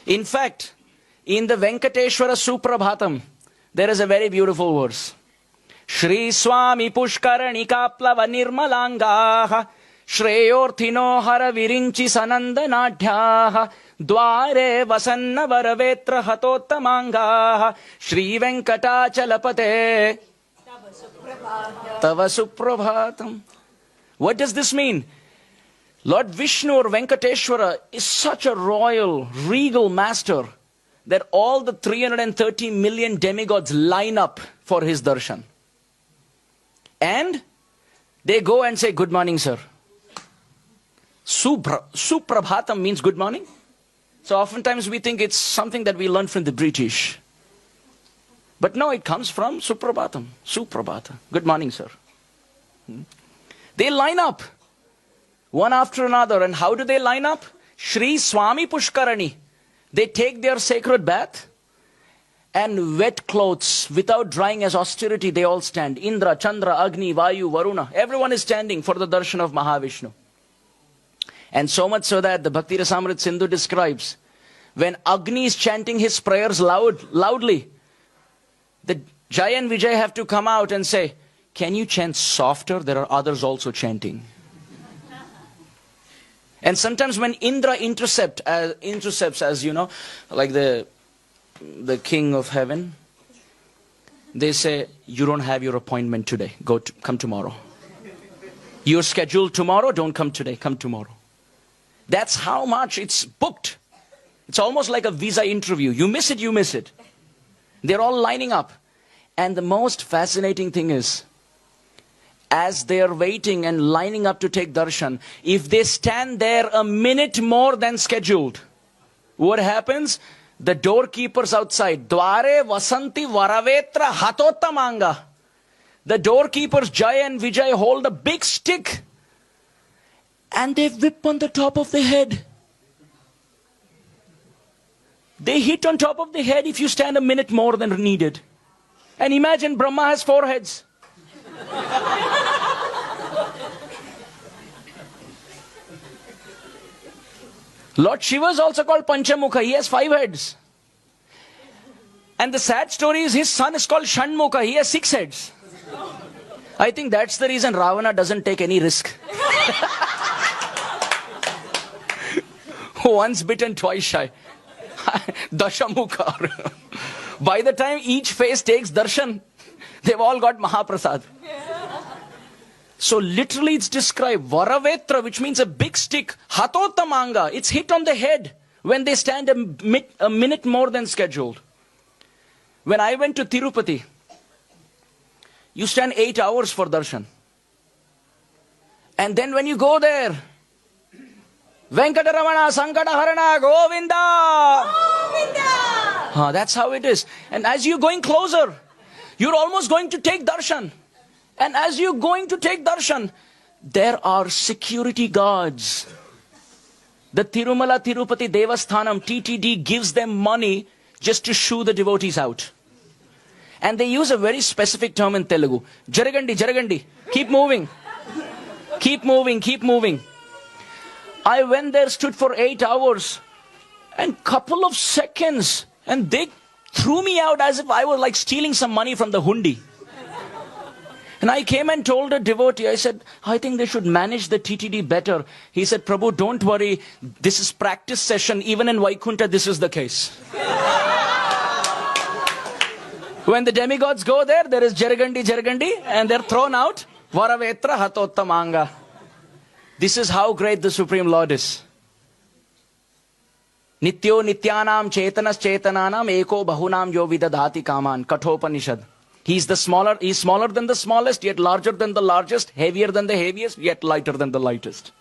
In fact, in the Venkateswara Suprabhatam, there is a very beautiful verse. Shri Swami Pushkarani Kaplava Nirmalangaha Shreyorthino Hara Virinchi Sanandanadhyaha Dware Vasanna Varavetra Hatottamangaha Shri Venkatachalapate Tava Suprabhatam. What does this mean? Lord Vishnu or Venkateswara is such a royal, regal master that all the 330 million demigods line up for his darshan. And they go and say, good morning, sir. Suprabhatam means good morning. So oftentimes we think it's something that we learned from the British. But no, it comes from Suprabhatam. Suprabhata. Good morning, sir. They line up one after another. And how do they line up? Shri Swami Pushkarani. They take their sacred bath and wet clothes without drying as austerity. They all stand. Indra, Chandra, Agni, Vayu, Varuna. Everyone is standing for the darshan of Mahavishnu. And so much so that the Bhakti Rasamrit Sindhu describes when Agni is chanting his prayers loudly, the Jai and Vijay have to come out and say, can you chant softer? There are others also chanting. And sometimes when Indra intercepts, as you know, like the king of heaven, they say, you don't have your appointment today. Come tomorrow. You're scheduled tomorrow, don't come today, come tomorrow. That's how much it's booked. It's almost like a visa interview. You miss it, you miss it. They're all lining up. And the most fascinating thing is, as they are waiting and lining up to take darshan, if they stand there a minute more than scheduled, what happens? The doorkeepers outside, Dware Vasanti Varavetra Hatottamanga. The doorkeepers, Jai and Vijay, hold a big stick and they whip on the top of the head. They hit on top of the head if you stand a minute more than needed. And imagine Brahma has 4 heads. Lord Shiva is also called Panchamukha. He has 5 heads. And the sad story is his son is called Shanmukha. He has 6 heads. I think that's the reason Ravana doesn't take any risk. Once bitten, twice shy. Dashamukha. By the time each face takes darshan, they've all got Mahaprasad. So literally it's described, Varavetra, which means a big stick, Hatottamanga, it's hit on the head when they stand a minute more than scheduled. When I went to Tirupati, you stand 8 hours for darshan. And then when you go there, Venkataramana, Sankataharana, Govinda! Govinda! That's how it is. And as you're going closer, you're almost going to take darshan. And as you're going to take darshan, there are security guards. The Tirumala Tirupati Devasthanam, TTD, gives them money just to shoo the devotees out. And they use a very specific term in Telugu. Jaragandi, Jaragandi. Keep moving. Keep moving, keep moving. I went there, stood for 8 hours and couple of seconds. And they threw me out as if I was like stealing some money from the hundi. And I came and told a devotee, I said, I think they should manage the TTD better. He said, Prabhu, don't worry. This is practice session. Even in Vaikunta, this is the case. When the demigods go there, there is Jaragandi, Jaragandi, and they're thrown out. Varavetra Hatottamanga. This is how great the Supreme Lord is. Nityo Nityanam Chetanas Chetananam Eko Bahunam Yo Vidadhati Kaman. Kathopanishad. He's smaller than the smallest, yet larger than the largest, heavier than the heaviest, yet lighter than the lightest.